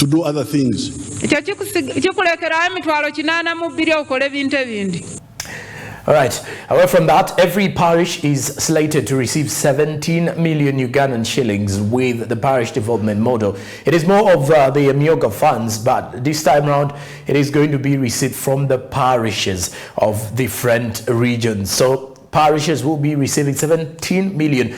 to do other things. All right. Away from that, every parish is slated to receive 17 million Ugandan shillings with the parish development model. It is more of the ACCUSES funds, but this time around, it is going to be received from the parishes of different regions. So parishes will be receiving 17 million.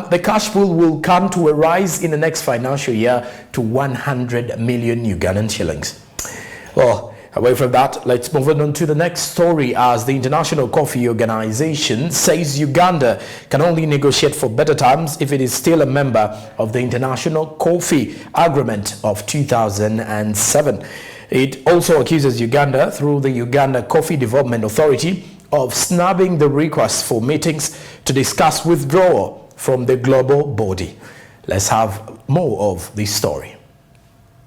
The cash pool will come to a rise in the next financial year to 100 million Ugandan shillings. Well, away from that, let's move on to the next story, as the International Coffee Organization says Uganda can only negotiate for better terms if it is still a member of the International Coffee Agreement of 2007. It also accuses Uganda, through the Uganda Coffee Development Authority, of snubbing the request for meetings to discuss withdrawal from the global body. Let's have more of this story.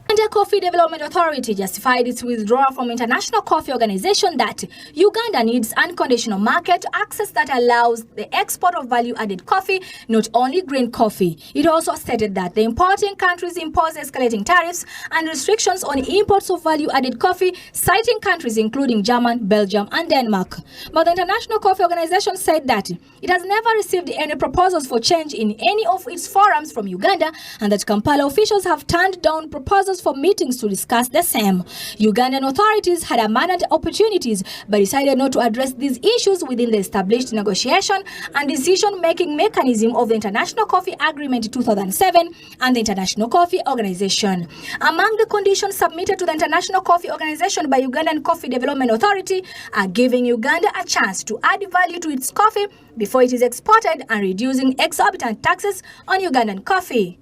The Coffee Development Authority justified its withdrawal from International Coffee Organization that Uganda needs unconditional market access that allows the export of value-added coffee, not only green coffee. It also stated that the importing countries impose escalating tariffs and restrictions on imports of value-added coffee, citing countries including Germany, Belgium, and Denmark. But the International Coffee Organization said that it has never received any proposals for change in any of its forums from Uganda, and that Kampala officials have turned down proposals for meetings to discuss the same. Ugandan authorities had abandoned opportunities but decided not to address these issues within the established negotiation and decision-making mechanism of the International Coffee Agreement 2007 and the International Coffee Organization. Among the conditions submitted to the International Coffee Organization by Ugandan Coffee Development Authority are giving Uganda a chance to add value to its coffee before it is exported and reducing exorbitant taxes on Ugandan coffee.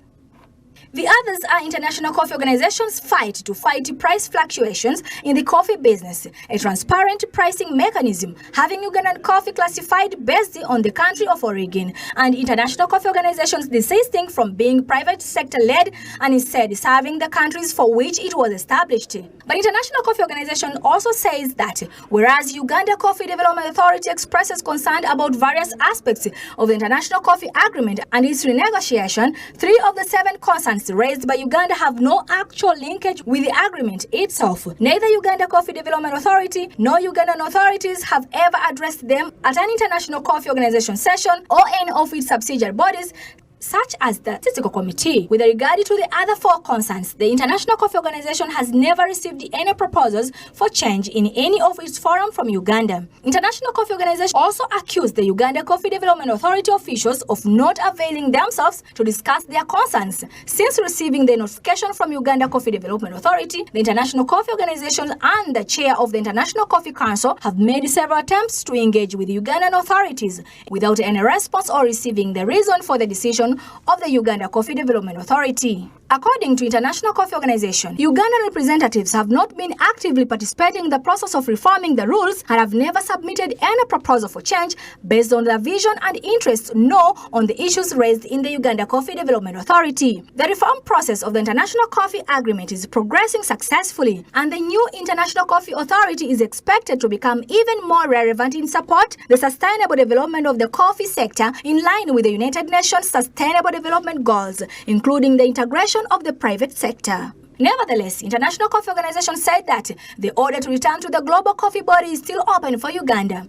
The others are International Coffee Organization's fight to fight price fluctuations in the coffee business, a transparent pricing mechanism, having Ugandan coffee classified based on the country of origin, and International Coffee Organization's desisting from being private sector-led and instead serving the countries for which it was established. But International Coffee Organization also says that whereas Uganda Coffee Development Authority expresses concern about various aspects of the International Coffee Agreement and its renegotiation, 3 of the 7 concerns raised by Uganda have no actual linkage with the agreement itself. Neither Uganda Coffee Development Authority nor Ugandan authorities have ever addressed them at an International Coffee Organization session or any of its subsidiary bodies, such as the Statistical Committee. With regard to the other 4 concerns, the International Coffee Organization has never received any proposals for change in any of its forums from Uganda. International Coffee Organization also accused the Uganda Coffee Development Authority officials of not availing themselves to discuss their concerns. Since receiving the notification from Uganda Coffee Development Authority, the International Coffee Organization and the chair of the International Coffee Council have made several attempts to engage with Ugandan authorities without any response or receiving the reason for the decision of the Uganda Coffee Development Authority. According to International Coffee Organization, Ugandan representatives have not been actively participating in the process of reforming the rules and have never submitted any proposal for change based on their vision and interests nor on the issues raised in the Uganda Coffee Development Authority. The reform process of the International Coffee Agreement is progressing successfully, and the new International Coffee Authority is expected to become even more relevant in support the sustainable development of the coffee sector in line with the United Nations Sustainable Development Goals, including the integration of the private sector. Nevertheless, International Coffee Organization said that the order to return to the global coffee body is still open for Uganda.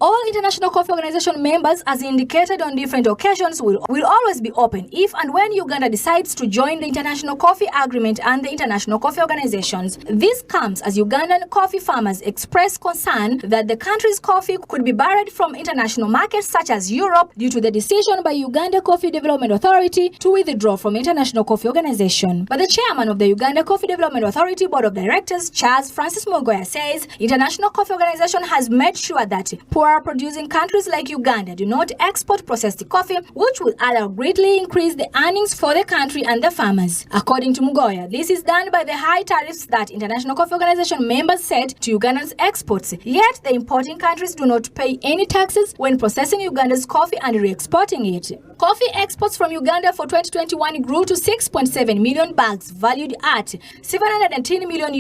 All International Coffee Organization members, as indicated on different occasions, will always be open if and when Uganda decides to join the International Coffee Agreement and the International Coffee Organizations. This comes as Ugandan coffee farmers express concern that the country's coffee could be barred from international markets such as Europe due to the decision by Uganda Coffee Development Authority to withdraw from International Coffee Organization. But the chairman of the Uganda Coffee Development Authority Board of Directors, Charles Francis Mugoya, says International Coffee Organization has made sure that poor producing countries like Uganda do not export processed coffee, which will allow greatly increase the earnings for the country and the farmers. According to Mugoya, this is done by the high tariffs that International Coffee Organization members set to Uganda's exports, yet the importing countries do not pay any taxes when processing Uganda's coffee and re-exporting it. Coffee exports from Uganda for 2021 grew to 6.7 million bags, valued at $710 million,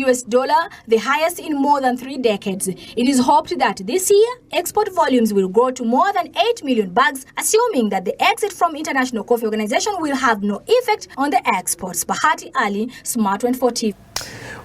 the highest in more than 3 decades. It is hoped that this year, export volumes will grow to more than 8 million bags, assuming that the exit from International Coffee Organization will have no effect on the exports. Bahati Ali, Smart 24 TV.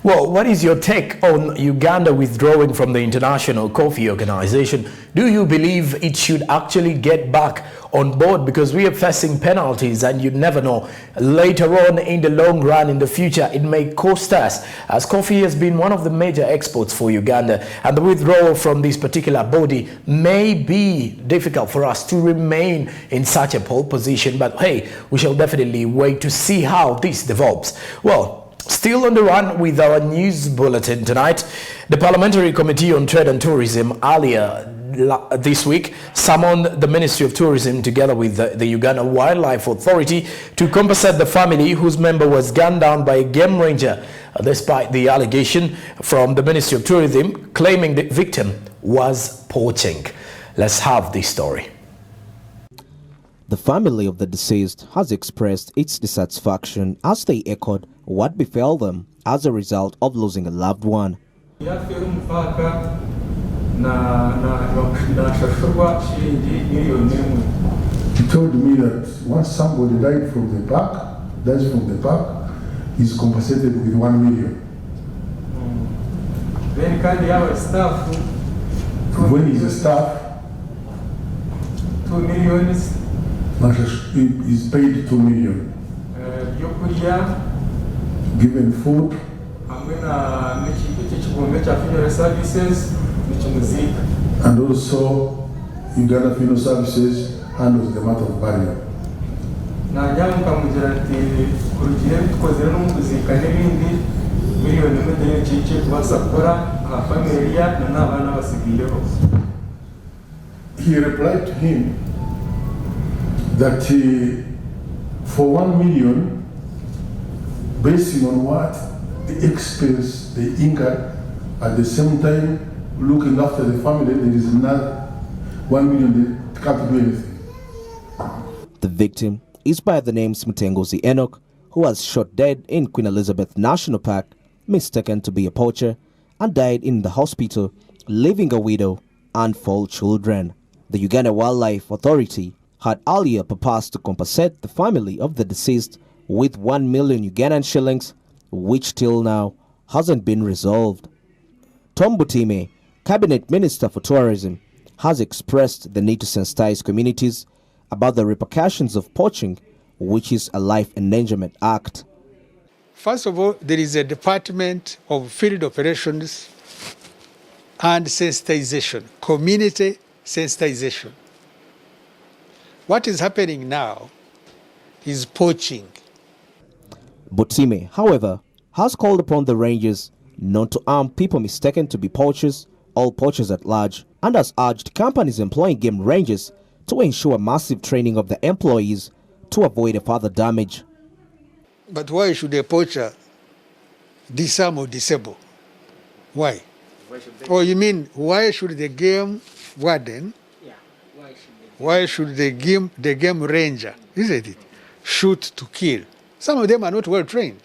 Well, what is your take on Uganda withdrawing from the International Coffee Organization? Do you believe it should actually get back on board? Because we are facing penalties and you never know. Later on in the long run, in the future, it may cost us, as coffee has been one of the major exports for Uganda. And the withdrawal from this particular body may be difficult for us to remain in such a pole position. But hey, we shall definitely wait to see how this develops. Well, still on the run with our news bulletin tonight, the Parliamentary Committee on Trade and Tourism earlier this week summoned the Ministry of Tourism together with the Uganda Wildlife Authority to compensate the family whose member was gunned down by a game ranger, despite the allegation from the Ministry of Tourism claiming the victim was poaching. Let's have this story. The family of the deceased has expressed its dissatisfaction as they echoed what befell them as a result of losing a loved one. He told me that once somebody dies from the park, he's compensated with 1 million. Then can they have a staff? When he's a staff, 2 million. He's paid 2 million. Given food. And also, Uganda Funeral Services handles the matter of burial. He replied to him that for 1 million, basing on what the expense they incurred, at the same time looking after the family, there is not 1 million, they can't do anything. The victim is by the name Smutengozi Enoch, who was shot dead in Queen Elizabeth National Park, mistaken to be a poacher, and died in the hospital, leaving a widow and 4 children. The Uganda Wildlife Authority had earlier proposed to compensate the family of the deceased with 1 million Ugandan shillings, which till now hasn't been resolved. Tom Butime, Cabinet Minister for Tourism, has expressed the need to sensitize communities about the repercussions of poaching, which is a life endangerment act. First of all, there is a Department of Field Operations and Sensitization, community sensitization. What is happening now is poaching. Butime, however, has called upon the rangers not to arm people mistaken to be poachers or poachers at large, and has urged companies employing game rangers to ensure massive training of the employees to avoid a further damage. But why should a poacher disarm or disable? Why? Oh, you mean why should the game warden? Why should the game ranger, isn't it, shoot to kill? Some of them are not well trained.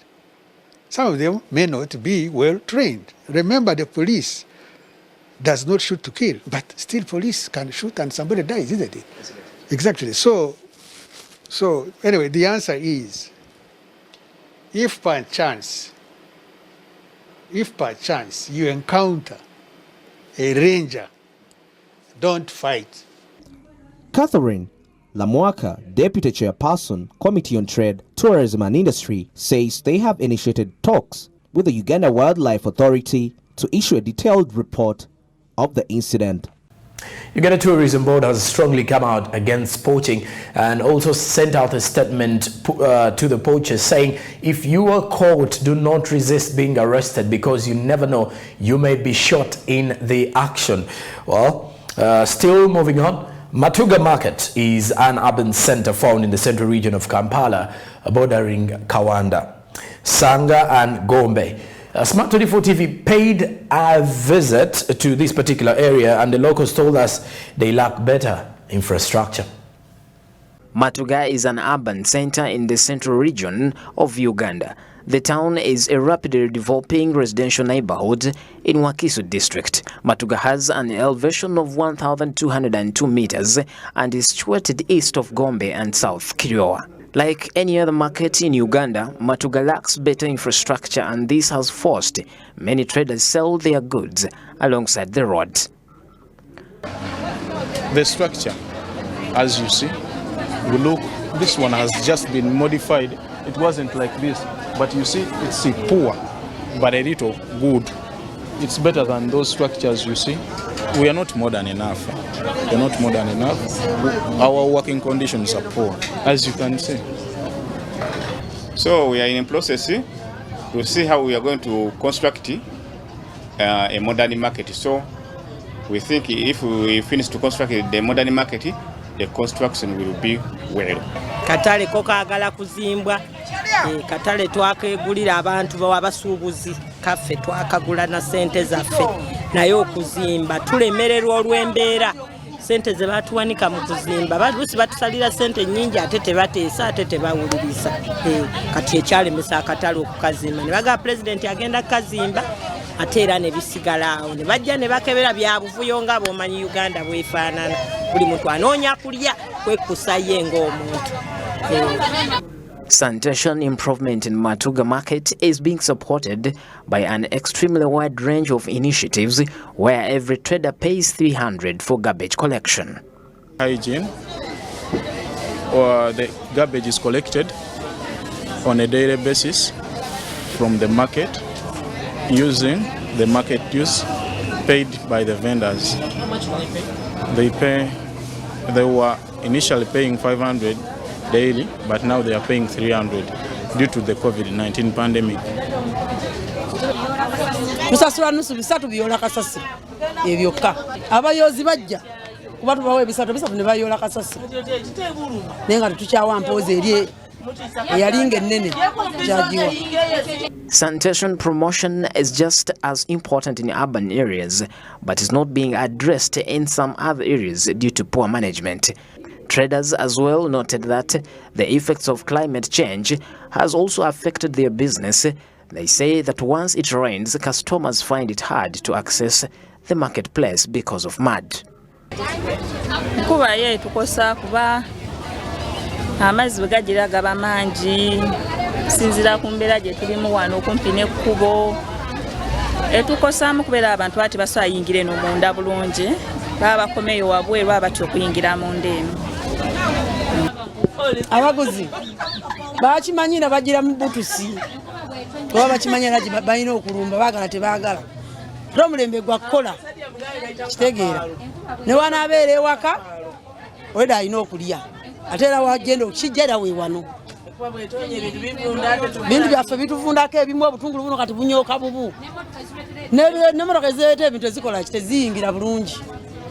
Some of them may not be well trained. Remember, the police does not shoot to kill, but still police can shoot and somebody dies, isn't it? Exactly. So anyway, the answer is, if by chance you encounter a ranger, don't fight. Catherine Lamwaka, Deputy Chairperson, Committee on Trade, Tourism and Industry, says they have initiated talks with the Uganda Wildlife Authority to issue a detailed report of the incident. Uganda Tourism Board has strongly come out against poaching and also sent out a statement to the poachers saying, if you are caught, do not resist being arrested because you never know, you may be shot in the action. Well, still moving on. Matuga Market is an urban center found in the central region of Kampala, bordering Kawanda, Sanga and Gombe. Smart 24 TV paid a visit to this particular area, and the locals told us they lack better infrastructure. Matuga is an urban center in the central region of Uganda. The town is a rapidly developing residential neighborhood in Wakiso district. Matuga has an elevation of 1,202 meters and is situated east of Gombe and south Kiriowa. Like any other market in Uganda, Matuga lacks better infrastructure, and this has forced many traders sell their goods alongside the road. The structure, as you see, this one has just been modified. It wasn't like this, but you see, it's poor, but a little good. It's better than those structures you see. We are not modern enough. We are not modern enough. Our working conditions are poor, as you can see. So we are in a process to see how we are going to construct a modern market. So we think if we finish to construct the modern market, the construction will be well. Katale kokagala kuzimbwa, katale twakegulira abantu bawabasuubuzi kaffe twakagula na sente zaffe naye okuzimba tulemererwa olw'embeera sente ze batuwanika mu kuzimba balusi batusalira sente nnyingi ate tebateesa ate tebawuliriza kati ekyalemesa akatale okukazimba ne baga pulezidenti agenda kukazimba ate era ne bisigala awo ne bajja ne bakebera byabuvuyo nga bw'omanyi Uganda bwefaanana buli muntu anoonya kulya kwekusa ye ng'omuntu. Sanitation improvement in Matuga market is being supported by an extremely wide range of initiatives where every trader pays 300 for garbage collection. Hygiene, or the garbage is collected on a daily basis from the market using the market use paid by the vendors. How much do they pay? They were initially paying 500 daily, but now they are paying 300 due to the COVID-19 pandemic. Musasula nusu bisatu biyola kasasiro ebyokka abayozi bajja kuba tubawe bisatu ne bayola kasasiro nenga tukyawa mpoze eri eyalinga ennene kyagiwa. Sanitation promotion is just as important in urban areas, but is not being addressed in some other areas due to poor management. Traders as well noted that the effects of climate change has also affected their business. They say that once it rains, customers find it hard to access the marketplace because of mud. Kuba ye tukosa kuba amazzi bwe gagira gaba mangi sinzira ku mbeera gye tulimu wano okumpi n'ekkubo etukosaamu kubeera abantu bati basobola yingire eno munda bulungi baba bakomeyo wabweru baba batya okuyingira munda eno. Abaguzi bakimanyira bagira mu butusi baba bakimanyira balina okulumba baagala tebaagala omulembe gwa kukola kitegeera ne wanaabeera ewaka weda alina okulya ate era wagenda okukijja era weewano bintu byaffe bituvundako ebimu obutungulu buno kati bunyooka bubu n'emmotoka ezireeta ebintu ezikola kiteziyingira bulungi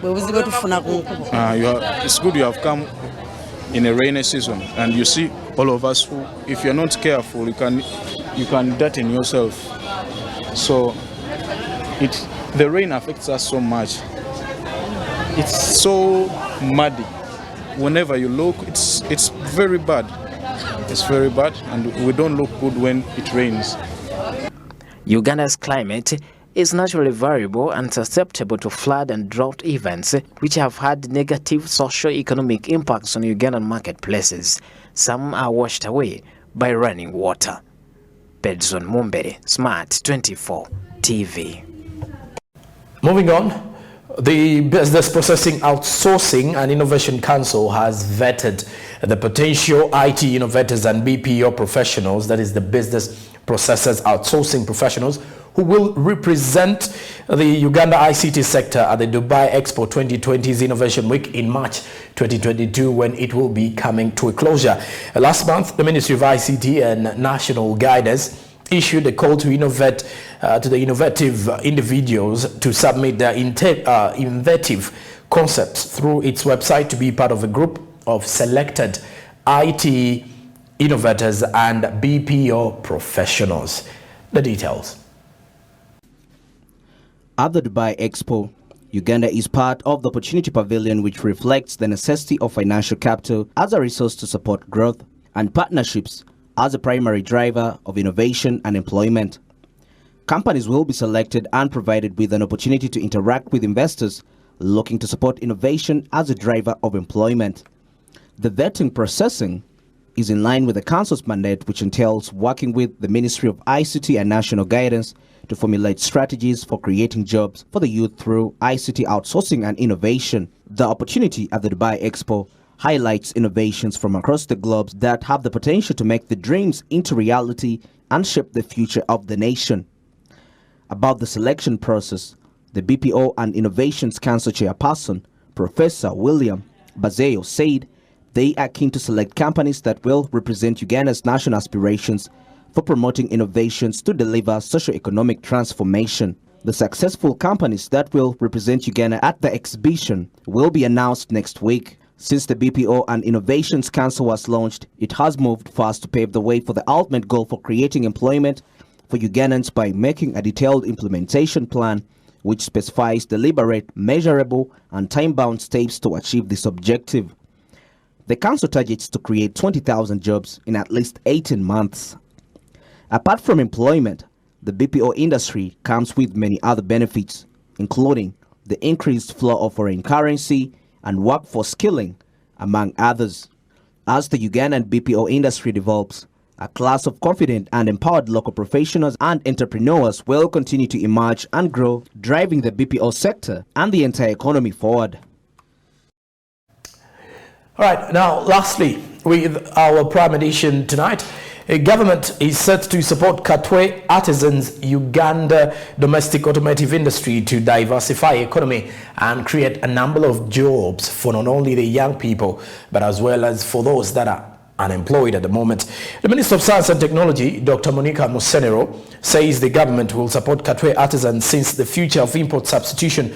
bwe buzibu tufuna ku nkubo. It's good you have come in a rainy season, and you see all of us who, if you're not careful, you can dirty yourself. So the rain affects us so much. It's so muddy. Whenever you look, it's very bad. It's very bad, and we don't look good when it rains. Uganda's climate is naturally variable and susceptible to flood and drought events, which have had negative socio-economic impacts on Ugandan marketplaces. Some are washed away by running water. Pedson Mumbere, Smart 24 TV. Moving on, the Business Processing Outsourcing and Innovation Council has vetted the potential IT innovators and BPO professionals, that is the Business Processors Outsourcing professionals, who will represent the Uganda ICT sector at the Dubai Expo 2020's Innovation Week in March 2022, when it will be coming to a closure. Last month, the Ministry of ICT and National Guidance issued a call to innovate to the innovative individuals to submit their innovative concepts through its website to be part of a group of selected IT innovators and BPO professionals. The details. At the Dubai Expo, Uganda is part of the Opportunity Pavilion, which reflects the necessity of financial capital as a resource to support growth and partnerships as a primary driver of innovation and employment. Companies will be selected and provided with an opportunity to interact with investors looking to support innovation as a driver of employment. The vetting processing is in line with the Council's mandate, which entails working with the Ministry of ICT and National Guidance to formulate strategies for creating jobs for the youth through ICT outsourcing and innovation. The opportunity at the Dubai Expo highlights innovations from across the globe that have the potential to make the dreams into reality and shape the future of the nation. About the selection process, the BPO and Innovations Council Chairperson, Professor William Bazeo, said they are keen to select companies that will represent Uganda's national aspirations for promoting innovations to deliver socio-economic transformation. The successful companies that will represent Uganda at the exhibition will be announced next week. Since the BPO and Innovations Council was launched, it has moved fast to pave the way for the ultimate goal for creating employment for Ugandans by making a detailed implementation plan which specifies deliberate, measurable, and time-bound steps to achieve this objective. The council targets to create 20,000 jobs in at least 18 months. Apart from employment, the BPO industry comes with many other benefits, including the increased flow of foreign currency and workforce skilling, among others. As the Ugandan BPO industry develops, a class of confident and empowered local professionals and entrepreneurs will continue to emerge and grow, driving the BPO sector and the entire economy forward. All right, now lastly, with our prime edition tonight, a government is set to support Katwe Artisans Uganda domestic automotive industry to diversify economy and create a number of jobs for not only the young people, but as well as for those that are unemployed at the moment. The Minister of Science and Technology, Dr. Monica Musenero, says the government will support Katwe artisans since the future of import substitution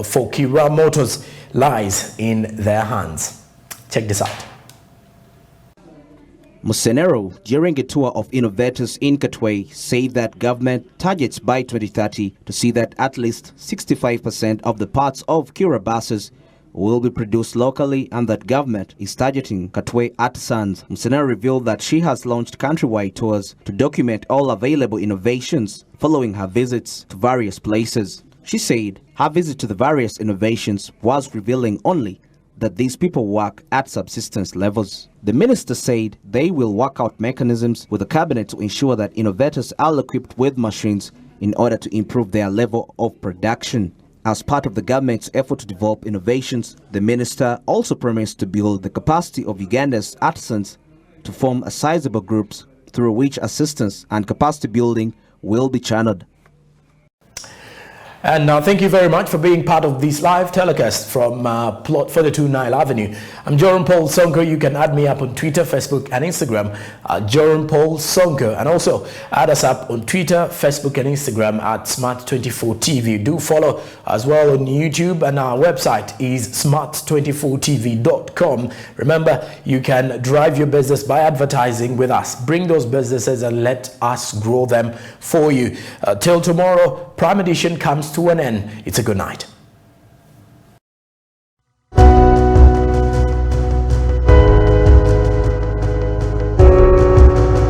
for Kira Motors lies in their hands. Check this out. Musenero, during a tour of innovators in Katwe, said that government targets by 2030 to see that at least 65% of the parts of Kira buses will be produced locally and that government is targeting Katwe artisans. Musenero revealed that she has launched countrywide tours to document all available innovations following her visits to various places. She said her visit to the various innovations was revealing only that these people work at subsistence levels. The minister said they will work out mechanisms with the cabinet to ensure that innovators are equipped with machines in order to improve their level of production. As part of the government's effort to develop innovations, the minister also promised to build the capacity of Uganda's artisans to form a sizable groups through which assistance and capacity building will be channeled. And thank you very much for being part of this live telecast from Plot 42 Nile Avenue. I'm Joram Paul Sonko. You can add me up on Twitter, Facebook and Instagram at Joram Paul Sonko. And also add us up on Twitter, Facebook and Instagram at Smart24TV. Do follow as well on YouTube, and our website is smart24tv.com. Remember, you can drive your business by advertising with us. Bring those businesses and let us grow them for you. Till tomorrow, Prime Edition comes to an end. It's a good night.